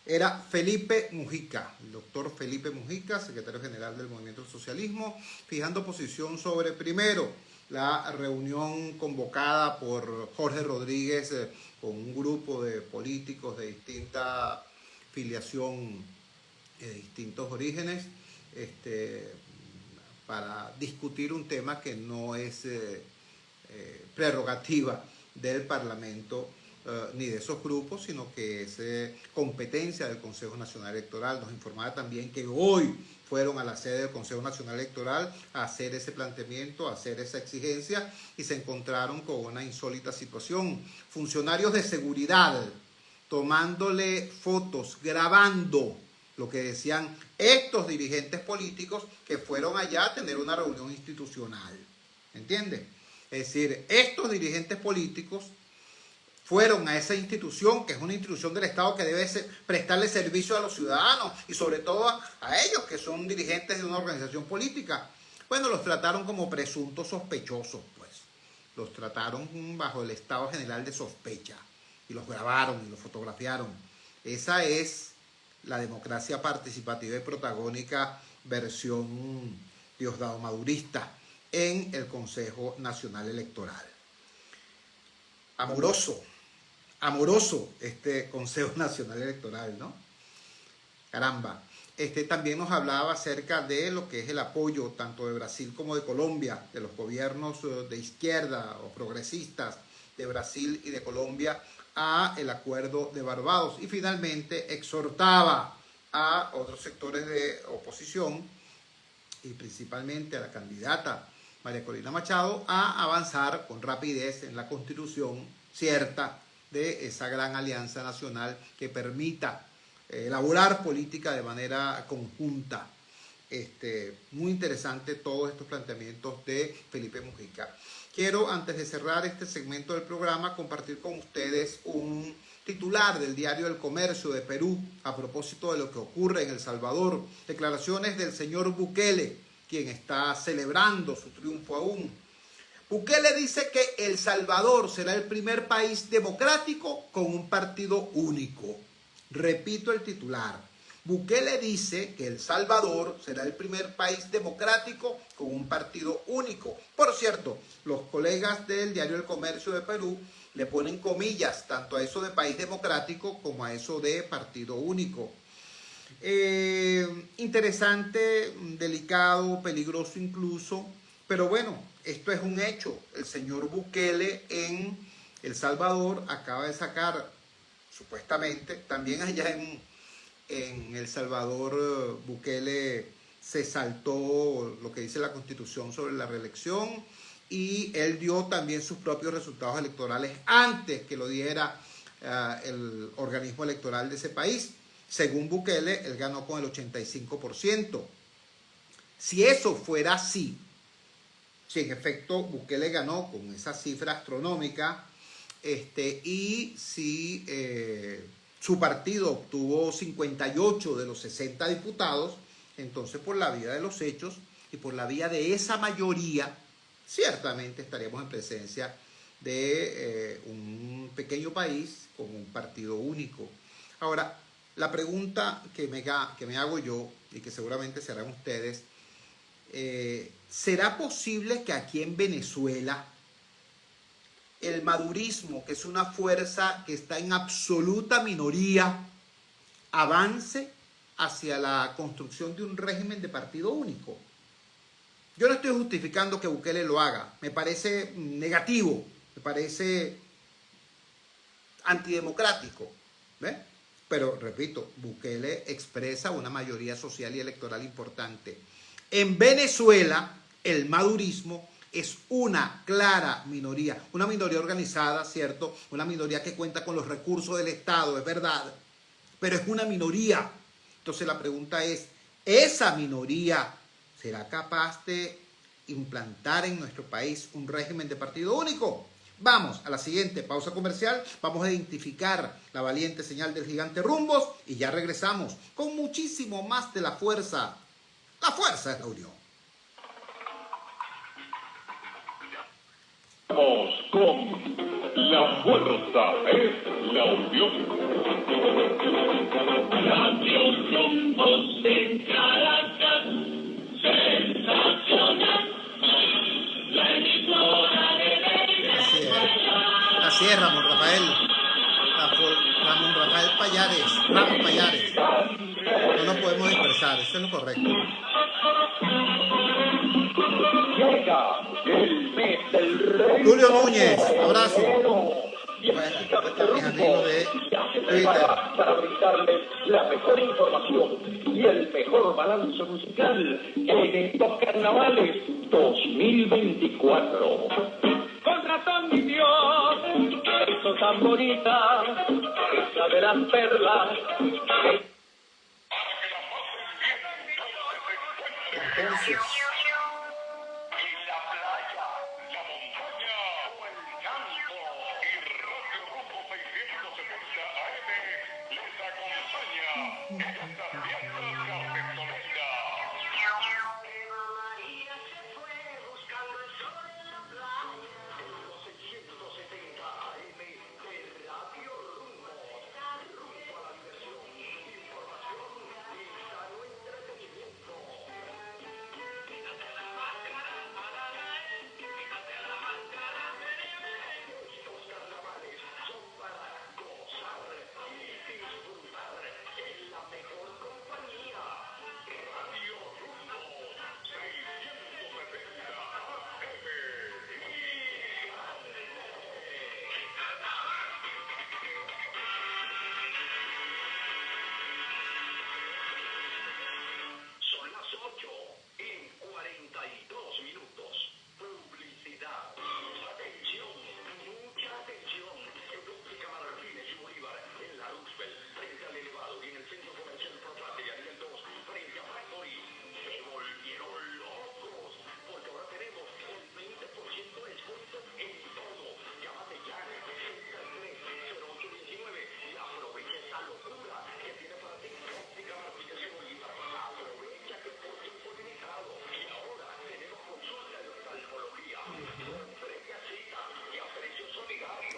Speaker 2: Era Felipe Mujica, el doctor Felipe Mujica, secretario general del Movimiento del Socialismo, fijando posición sobre, primero, la reunión convocada por Jorge Rodríguez con un grupo de políticos de distinta filiación, de distintos orígenes, para discutir un tema que no es prerrogativa del Parlamento ni de esos grupos, sino que es competencia del Consejo Nacional Electoral. Nos informaba también que hoy fueron a la sede del Consejo Nacional Electoral a hacer ese planteamiento, a hacer esa exigencia, y se encontraron con una insólita situación. Funcionarios de seguridad tomándole fotos, grabando lo que decían estos dirigentes políticos que fueron allá a tener una reunión institucional. ¿Entiendes? Es decir, estos dirigentes políticos fueron a esa institución, que es una institución del Estado que debe prestarle servicio a los ciudadanos y sobre todo a ellos que son dirigentes de una organización política. Bueno, los trataron como presuntos sospechosos, pues. Los trataron bajo el estado general de sospecha y los grabaron y los fotografiaron. Esa es la democracia participativa y protagónica versión Diosdado madurista en el Consejo Nacional Electoral. Amoroso este Consejo Nacional Electoral, ¿no? Caramba. También nos hablaba acerca de lo que es el apoyo tanto de Brasil como de Colombia, de los gobiernos de izquierda o progresistas de Brasil y de Colombia a el acuerdo de Barbados. Y finalmente exhortaba a otros sectores de oposición y principalmente a la candidata María Corina Machado a avanzar con rapidez en la constitución cierta de esa gran alianza nacional que permita elaborar política de manera conjunta. Muy interesante todos estos planteamientos de Felipe Mujica. Quiero, antes de cerrar este segmento del programa, compartir con ustedes un titular del diario El Comercio de Perú a propósito de lo que ocurre en El Salvador. Declaraciones del señor Bukele, quien está celebrando su triunfo aún. Bukele dice que El Salvador será el primer país democrático con un partido único. Repito el titular. Bukele dice que El Salvador será el primer país democrático con un partido único. Por cierto, los colegas del diario El Comercio de Perú le ponen comillas tanto a eso de país democrático como a eso de partido único. Interesante, delicado, peligroso incluso, pero bueno, esto es un hecho. El señor Bukele en El Salvador acaba de sacar, supuestamente, también allá en El Salvador, Bukele se saltó lo que dice la Constitución sobre la reelección y él dio también sus propios resultados electorales antes que lo diera el organismo electoral de ese país. Según Bukele, él ganó con el 85%. Si eso fuera así, si en efecto Bukele ganó con esa cifra astronómica, y si su partido obtuvo 58 de los 60 diputados, entonces por la vía de los hechos y por la vía de esa mayoría, ciertamente estaríamos en presencia de un pequeño país con un partido único. Ahora, la pregunta que me hago yo y que seguramente se harán ustedes, ¿Será posible que aquí en Venezuela el madurismo, que es una fuerza que está en absoluta minoría, avance hacia la construcción de un régimen de partido único? Yo no estoy justificando que Bukele lo haga, me parece negativo, me parece antidemocrático, ¿ves? Pero repito, Bukele expresa una mayoría social y electoral importante. En Venezuela, el madurismo es una clara minoría, una minoría organizada, ¿cierto? Una minoría que cuenta con los recursos del Estado, es verdad, pero es una minoría. Entonces la pregunta es, ¿esa minoría será capaz de implantar en nuestro país un régimen de partido único? Vamos a la siguiente pausa comercial, vamos a identificar la valiente señal del gigante Rumbos y ya regresamos con muchísimo más de la fuerza. La fuerza es la unión.
Speaker 1: Vamos con la fuerza es la unión. Radio Rumbos en Caracas, sensacional. La emisora de
Speaker 2: Así es, Ramón Rafael. Ramón Rafael Payares. Ramón Payares. No nos podemos dispersar, eso es lo correcto.
Speaker 3: Llega el mes del rey.
Speaker 2: Julio Núñez, abrazo. Bueno, mis amigos de Twitter.
Speaker 3: Para brindarles la mejor información y el mejor balance musical en estos carnavales 2024. Con razón, mi Dios, eso tan bonita, esa de las perlas.
Speaker 2: Entonces,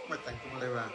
Speaker 2: ¿cómo están? ¿Cómo le va?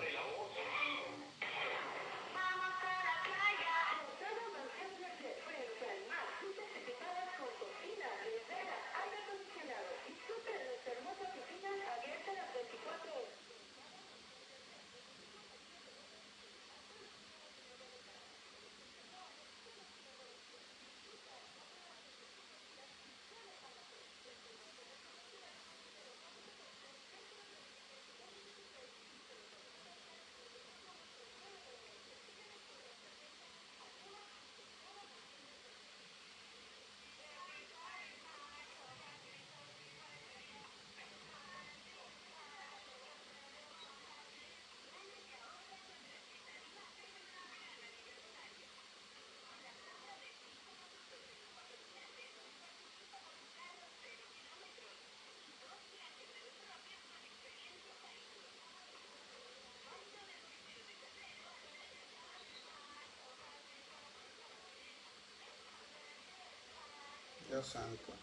Speaker 2: Dios santo.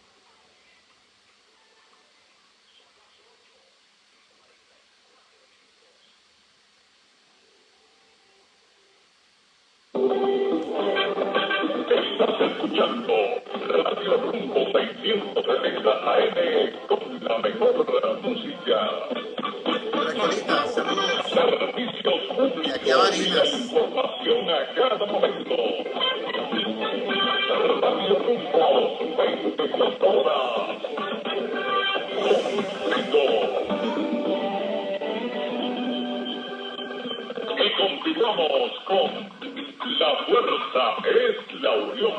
Speaker 1: Estás escuchando Radio Rumbo 20. 1130 AM con la mejor música.
Speaker 2: Hola, Colita, saludos.
Speaker 1: Servicios públicos
Speaker 2: De aquí a Barinas.
Speaker 1: información a cada momento. Radio Rumbo, 24 horas. Y continuamos con La Fuerza es la Unión.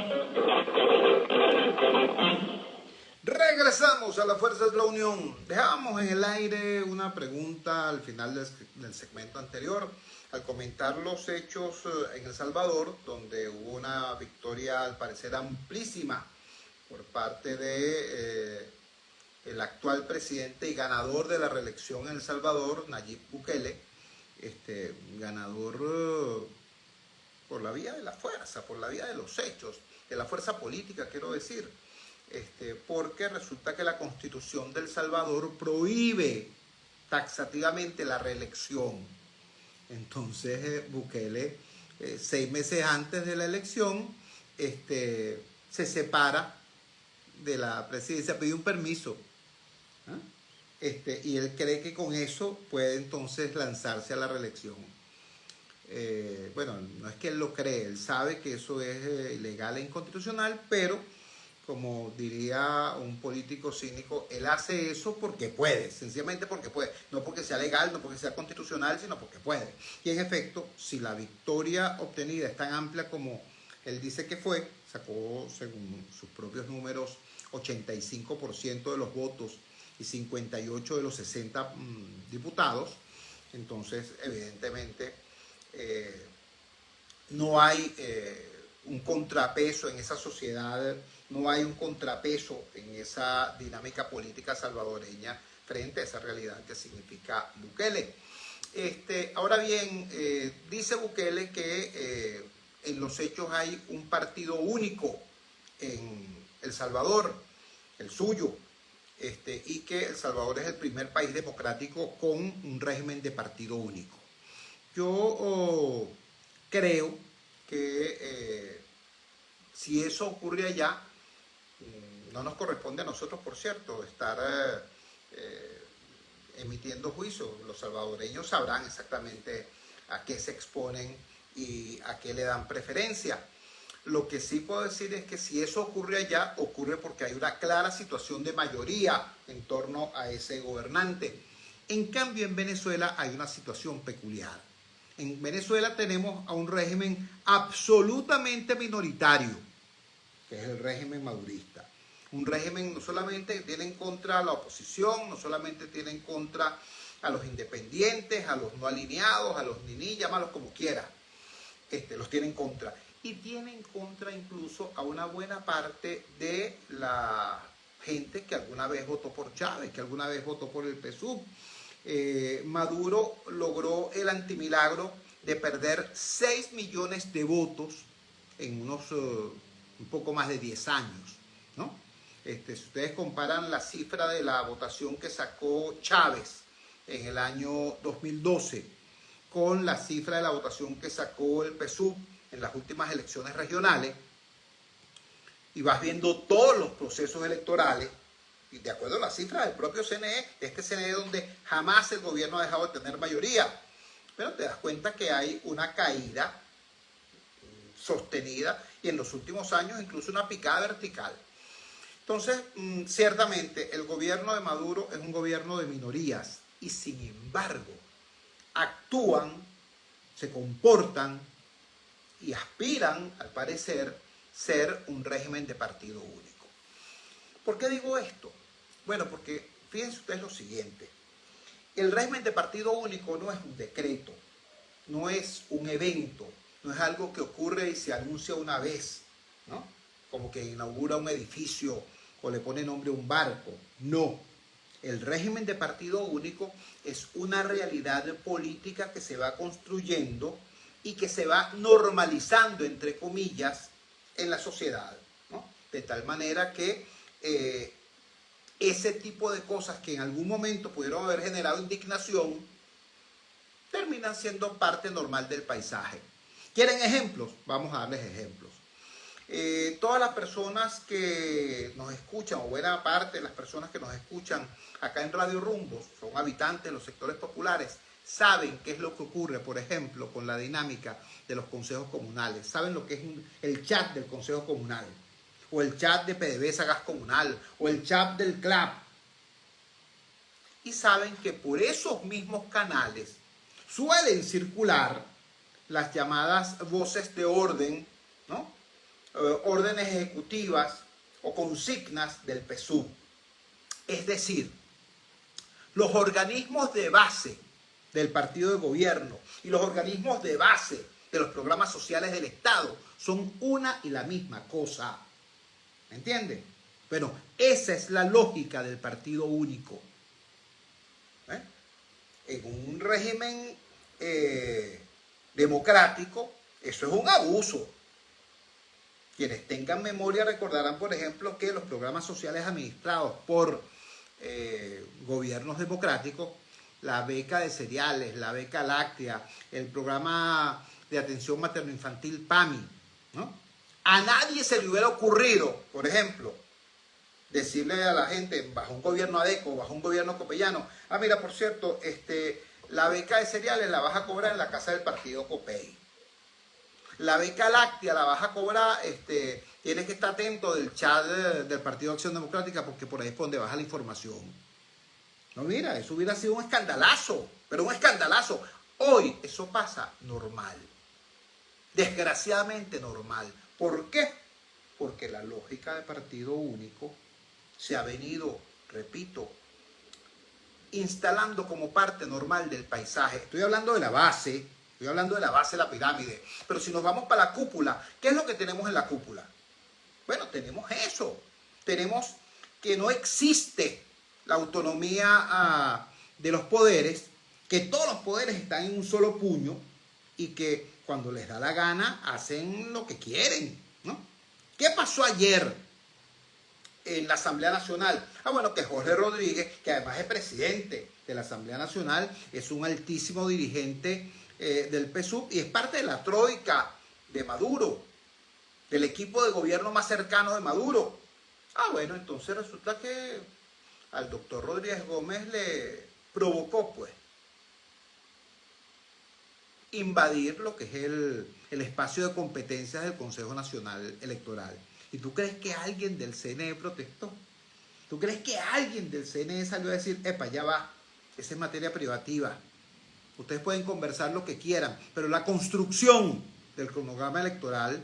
Speaker 2: Regresamos a La Fuerza es la Unión. Dejábamos en el aire una pregunta al final del segmento anterior, al comentar los hechos en El Salvador, donde hubo una victoria al parecer amplísima por parte de el actual presidente y ganador de la reelección en El Salvador, Nayib Bukele, ganador por la vía de la fuerza, por la vía de los hechos, de la fuerza política, quiero decir. Porque resulta que la Constitución de El Salvador prohíbe taxativamente la reelección. Entonces Bukele, 6 meses antes de la elección, se separa de la presidencia, pidió un permiso, ¿ah? Y él cree que con eso puede entonces lanzarse a la reelección. Bueno, no es que él lo cree, él sabe que eso es ilegal e inconstitucional, pero como diría un político cínico, él hace eso porque puede, sencillamente porque puede, no porque sea legal, no porque sea constitucional, sino porque puede. Y en efecto, si la victoria obtenida es tan amplia como él dice que fue, sacó según sus propios números 85% de los votos y 58 de los 60 diputados, entonces evidentemente no hay un contrapeso en esa sociedad, no hay un contrapeso en esa dinámica política salvadoreña frente a esa realidad que significa Bukele. Ahora bien, dice Bukele que en los hechos hay un partido único en El Salvador, el suyo, y que El Salvador es el primer país democrático con un régimen de partido único. Yo creo que si eso ocurre allá, no nos corresponde a nosotros, por cierto, estar emitiendo juicios. Los salvadoreños sabrán exactamente a qué se exponen y a qué le dan preferencia. Lo que sí puedo decir es que si eso ocurre allá, ocurre porque hay una clara situación de mayoría en torno a ese gobernante. En cambio, en Venezuela hay una situación peculiar. En Venezuela tenemos a un régimen absolutamente minoritario, que es el régimen madurista. Un régimen no solamente que tiene en contra a la oposición, no solamente tiene en contra a los independientes, a los no alineados, a los niní, llámalos como quiera, los tiene en contra. Y tiene en contra incluso a una buena parte de la gente que alguna vez votó por Chávez, que alguna vez votó por el PSUV. Maduro logró el antimilagro de perder 6 millones de votos en un poco más de 10 años, ¿no? Si ustedes comparan la cifra de la votación que sacó Chávez en el año 2012 con la cifra de la votación que sacó el PSUV en las últimas elecciones regionales, y vas viendo todos los procesos electorales, y de acuerdo a las cifras del propio CNE, de este CNE donde jamás el gobierno ha dejado de tener mayoría, pero te das cuenta que hay una caída sostenida y en los últimos años incluso una picada vertical. Entonces, ciertamente el gobierno de Maduro es un gobierno de minorías y sin embargo actúan, se comportan y aspiran, al parecer, ser un régimen de partido único. ¿Por qué digo esto? Bueno, porque fíjense ustedes lo siguiente. El régimen de partido único no es un decreto, no es un evento, no es algo que ocurre y se anuncia una vez, ¿no? Como que inaugura un edificio o le pone nombre a un barco. No. El régimen de partido único es una realidad política que se va construyendo y que se va normalizando, entre comillas, en la sociedad, ¿no? De tal manera que ese tipo de cosas que en algún momento pudieron haber generado indignación terminan siendo parte normal del paisaje. ¿Quieren ejemplos? Vamos a darles ejemplos. Todas las personas que nos escuchan, o buena parte de las personas que nos escuchan acá en Radio Rumbo, son habitantes de los sectores populares, saben qué es lo que ocurre, por ejemplo, con la dinámica de los consejos comunales. Saben lo que es el chat del consejo comunal, o el chat de PDVSA Gas Comunal, o el chat del CLAP. Y saben que por esos mismos canales suelen circular las llamadas voces de orden, ¿no? Órdenes ejecutivas o consignas del PSUV. Es decir, los organismos de base del partido de gobierno y los organismos de base de los programas sociales del Estado son una y la misma cosa. ¿Me entienden? Bueno, esa es la lógica del partido único. En un régimen democrático, eso es un abuso. Quienes tengan memoria recordarán, por ejemplo, que los programas sociales administrados por gobiernos democráticos, la beca de cereales, la beca láctea, el programa de atención materno-infantil PAMI, ¿no? A nadie se le hubiera ocurrido, por ejemplo, decirle a la gente bajo un gobierno ADECO, bajo un gobierno copellano, mira, por cierto, la beca de cereales la vas a cobrar en la casa del partido Copey. La beca láctea la vas a cobrar, tienes que estar atento del chat del Partido de Acción Democrática porque por ahí es por donde baja la información. No, mira, eso hubiera sido un escandalazo, pero un escandalazo. Hoy eso pasa normal, desgraciadamente normal. ¿Por qué? Porque la lógica de partido único se ha venido, repito, instalando como parte normal del paisaje. Estoy hablando de la base de la pirámide. Pero si nos vamos para la cúpula, ¿qué es lo que tenemos en la cúpula? Bueno, tenemos eso. Tenemos que no existe la autonomía de los poderes, que todos los poderes están en un solo puño y que cuando les da la gana hacen lo que quieren, ¿no? ¿Qué pasó ayer en la Asamblea Nacional? Bueno, que Jorge Rodríguez, que además es presidente de la Asamblea Nacional, es un altísimo dirigente del PSUV y es parte de la troika de Maduro, del equipo de gobierno más cercano de Maduro. Bueno, entonces resulta que al doctor Rodríguez Gómez le provocó, pues, invadir lo que es el espacio de competencias del Consejo Nacional Electoral. ¿Y tú crees que alguien del CNE protestó? ¿Tú crees que alguien del CNE salió a decir, epa, ya va, esa es materia privativa? Ustedes pueden conversar lo que quieran, pero la construcción del cronograma electoral,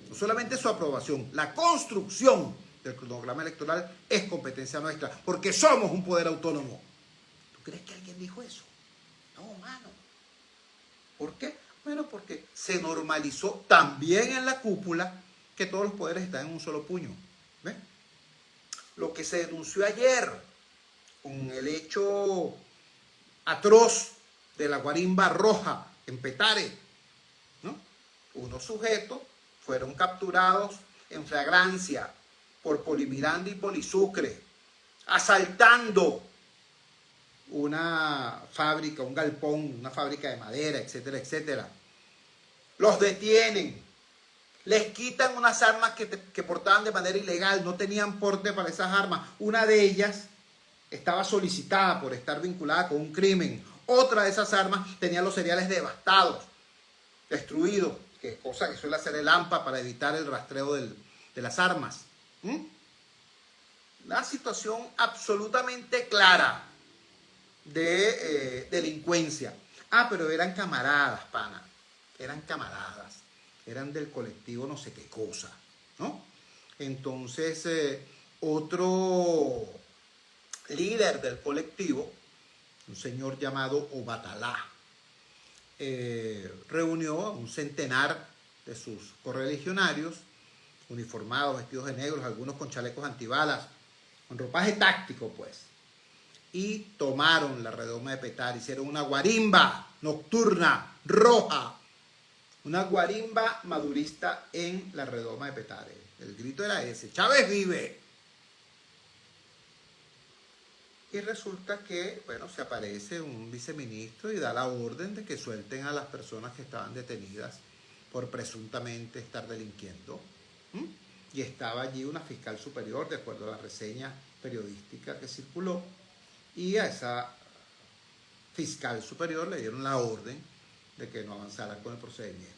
Speaker 2: no solamente su aprobación, la construcción del cronograma electoral es competencia nuestra, porque somos un poder autónomo. ¿Tú crees que alguien dijo eso? No, mano. ¿Por qué? Bueno, porque se normalizó también en la cúpula que todos los poderes están en un solo puño. ¿Ves? Lo que se denunció ayer con el hecho atroz de la guarimba roja en Petare, ¿no? Unos sujetos fueron capturados en flagrancia por Polimiranda y Polisucre, asaltando una fábrica, un galpón, una fábrica de madera, etcétera, etcétera. Los detienen, les quitan unas armas que portaban de manera ilegal, no tenían porte para esas armas. Una de ellas estaba solicitada por estar vinculada con un crimen. Otra de esas armas tenía los cereales devastados, destruidos, que es cosa que suele hacer el AMPA para evitar el rastreo de las armas. Una situación absolutamente clara de delincuencia. Pero eran camaradas, pana. Eran camaradas. Eran del colectivo no sé qué cosa, ¿no? Entonces, otro líder del colectivo, un señor llamado Obatalá, reunió a un centenar de sus correligionarios, uniformados, vestidos de negros, algunos con chalecos antibalas, con ropaje táctico, pues, y tomaron la redoma de Petare, hicieron una guarimba nocturna, roja, una guarimba madurista en la redoma de Petare. El grito era ese, ¡Chávez vive! Y resulta que, bueno, se aparece un viceministro y da la orden de que suelten a las personas que estaban detenidas por presuntamente estar delinquiendo. ¿Mm? Y estaba allí una fiscal superior, de acuerdo a la reseña periodística que circuló, y a esa fiscal superior le dieron la orden de que no avanzara con el procedimiento.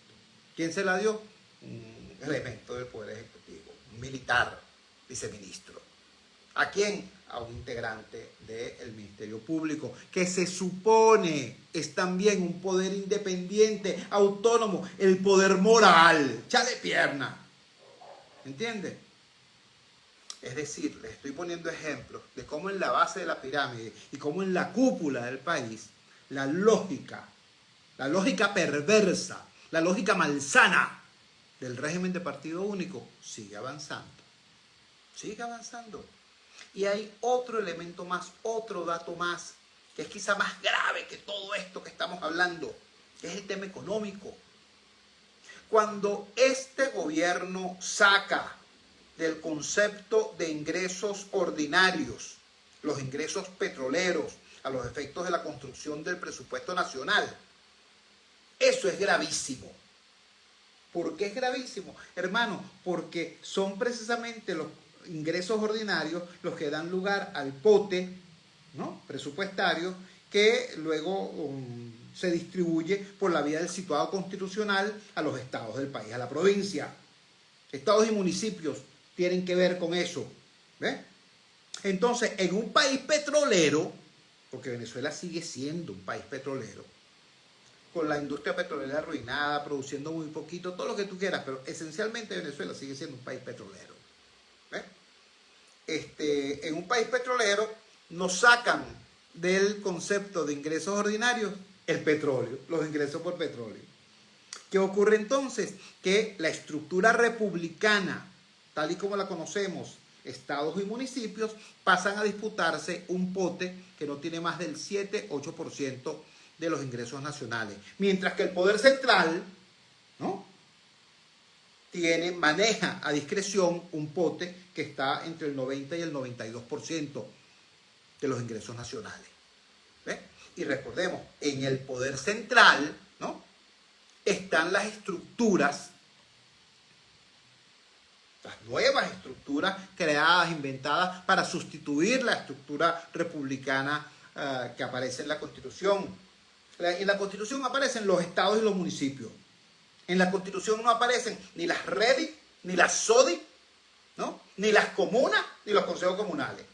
Speaker 2: ¿Quién se la dio? Un elemento del Poder Ejecutivo, un militar, viceministro. ¿A quién? A un integrante del Ministerio Público, que se supone es también un poder independiente, autónomo, el poder moral. ¡Chale pierna! ¿Entiende? Es decir, les estoy poniendo ejemplos de cómo en la base de la pirámide y cómo en la cúpula del país, la lógica perversa, la lógica malsana del régimen de partido único sigue avanzando. Sigue avanzando. Y hay otro elemento más, otro dato más, que es quizá más grave que todo esto que estamos hablando, que es el tema económico. Cuando este gobierno saca del concepto de ingresos ordinarios, los ingresos petroleros, a los efectos de la construcción del presupuesto nacional, eso es gravísimo. ¿Por qué es gravísimo? Hermano, porque son precisamente los ingresos ordinarios los que dan lugar al pote, ¿no?, presupuestario, que luego se distribuye por la vía del situado constitucional a los estados del país, a la provincia. Estados y municipios tienen que ver con eso. ¿Ves? Entonces, en un país petrolero, porque Venezuela sigue siendo un país petrolero, con la industria petrolera arruinada, produciendo muy poquito, todo lo que tú quieras, pero esencialmente Venezuela sigue siendo un país petrolero. ¿Ves? En un país petrolero nos sacan del concepto de ingresos ordinarios el petróleo, los ingresos por petróleo. ¿Qué ocurre entonces? Que la estructura republicana, tal y como la conocemos, estados y municipios, pasan a disputarse un pote que no tiene más del 7-8% de los ingresos nacionales. Mientras que el poder central, ¿no?, maneja a discreción un pote que está entre el 90 y el 92% de los ingresos nacionales. ¿Ves? Y recordemos, en el poder central, ¿no?, están las estructuras, las nuevas estructuras creadas, inventadas para sustituir la estructura republicana que aparece en la Constitución. En la Constitución aparecen los estados y los municipios. En la Constitución no aparecen ni las REDI, ni las SODI, ¿no?, ni las comunas, ni los consejos comunales.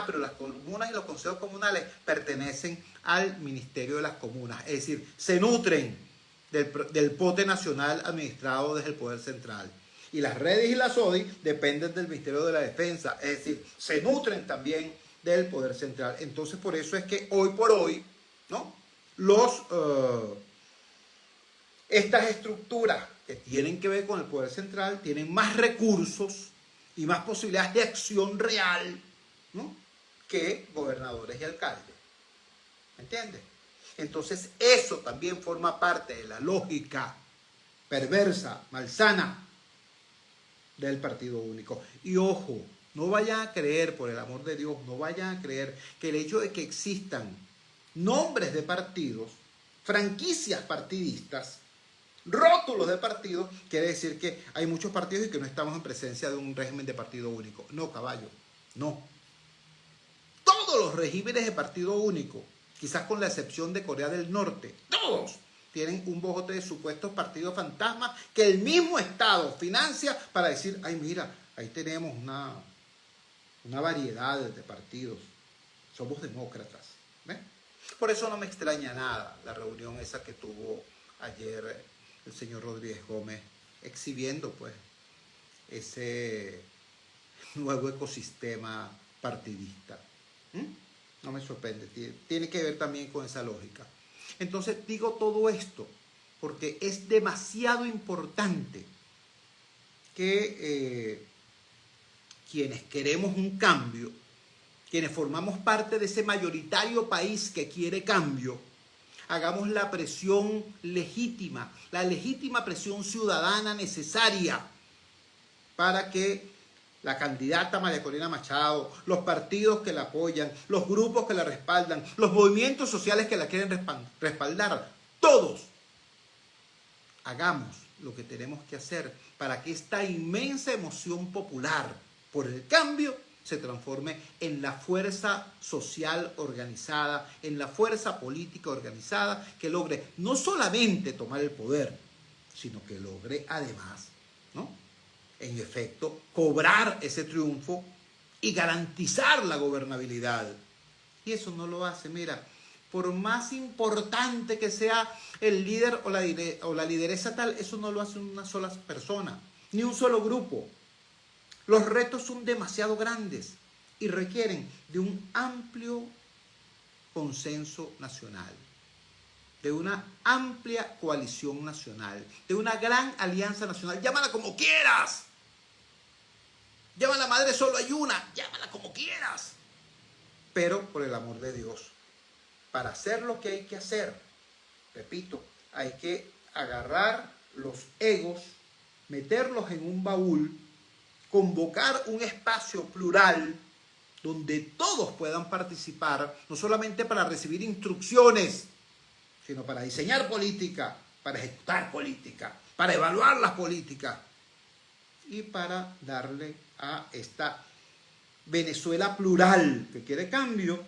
Speaker 2: Pero las comunas y los consejos comunales pertenecen al Ministerio de las Comunas, es decir, se nutren del pote nacional administrado desde el Poder Central. Y las redes y las SODI dependen del Ministerio de la Defensa, es decir, se nutren también del Poder Central. Entonces, por eso es que hoy por hoy, ¿no?, estas estructuras que tienen que ver con el Poder Central tienen más recursos y más posibilidades de acción real, ¿no?, que gobernadores y alcaldes. ¿Entiendes? Entonces, eso también forma parte de la lógica perversa, malsana del partido único. Y ojo, no vayan a creer, por el amor de Dios, no vayan a creer que el hecho de que existan nombres de partidos, franquicias partidistas, rótulos de partidos, quiere decir que hay muchos partidos y que no estamos en presencia de un régimen de partido único. No, caballo, no. Todos los regímenes de partido único, quizás con la excepción de Corea del Norte, todos tienen un bojote de supuestos partidos fantasmas que el mismo Estado financia para decir, ay, mira, ahí tenemos una variedad de partidos, somos demócratas. ¿Ves? Por eso no me extraña nada la reunión esa que tuvo ayer el señor Rodríguez Gómez, exhibiendo pues ese nuevo ecosistema partidista. No me sorprende, tiene que ver también con esa lógica. Entonces digo todo esto porque es demasiado importante que quienes queremos un cambio, quienes formamos parte de ese mayoritario país que quiere cambio, hagamos la presión legítima, la legítima presión ciudadana necesaria para que la candidata María Corina Machado, los partidos que la apoyan, los grupos que la respaldan, los movimientos sociales que la quieren respaldar, todos hagamos lo que tenemos que hacer para que esta inmensa emoción popular por el cambio se transforme en la fuerza social organizada, en la fuerza política organizada que logre no solamente tomar el poder, sino que logre además, ¿no?, en efecto, cobrar ese triunfo y garantizar la gobernabilidad. Y eso no lo hace, mira, por más importante que sea el líder o la lideresa tal, eso no lo hace una sola persona, ni un solo grupo. Los retos son demasiado grandes y requieren de un amplio consenso nacional, de una amplia coalición nacional, de una gran alianza nacional. Llámala como quieras. Llámala madre, solo hay una. Llámala como quieras. Pero, por el amor de Dios, para hacer lo que hay que hacer, repito, hay que agarrar los egos, meterlos en un baúl, convocar un espacio plural donde todos puedan participar, no solamente para recibir instrucciones, sino para diseñar política, para ejecutar política, para evaluar las políticas y para darle a esta Venezuela plural que quiere cambio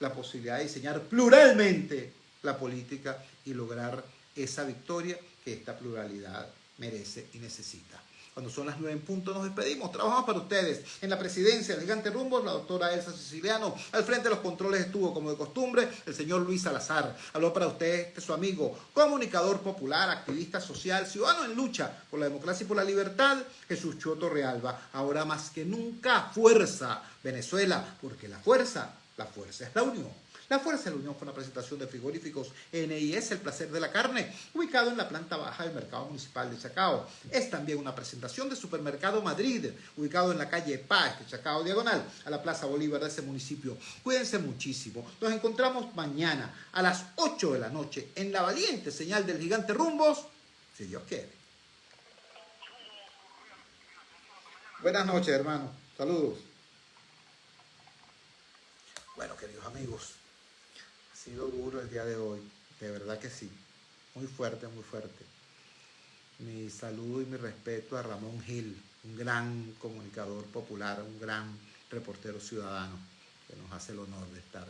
Speaker 2: la posibilidad de diseñar pluralmente la política y lograr esa victoria que esta pluralidad merece y necesita. Cuando son las 9 en punto nos despedimos. Trabajamos para ustedes. En la presidencia del Gigante Rumbos, la doctora Elsa Siciliano. Al frente de los controles estuvo, como de costumbre, el señor Luis Salazar. Habló para ustedes su amigo, comunicador popular, activista social, ciudadano en lucha por la democracia y por la libertad, Jesús Choto Realba. Ahora más que nunca, fuerza Venezuela, porque la fuerza es la unión. La Fuerza de la Unión fue una presentación de frigoríficos NIS, el placer de la carne, ubicado en la planta baja del Mercado Municipal de Chacao. Es también una presentación de Supermercado Madrid, ubicado en la calle Paz de Chacao, diagonal a la Plaza Bolívar de ese municipio. Cuídense muchísimo. Nos encontramos mañana a las 8 de la noche en la valiente señal del Gigante Rumbos, si Dios quiere. Buenas noches, hermano. Saludos. Bueno, queridos amigos, ha sido duro el día de hoy, de verdad que sí, muy fuerte, muy fuerte. Mi saludo y mi respeto a Ramón Gil, un gran comunicador popular, un gran reportero ciudadano que nos hace el honor de estar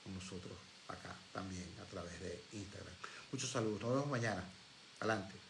Speaker 2: con nosotros acá también a través de Instagram. Muchos saludos, nos vemos mañana, adelante.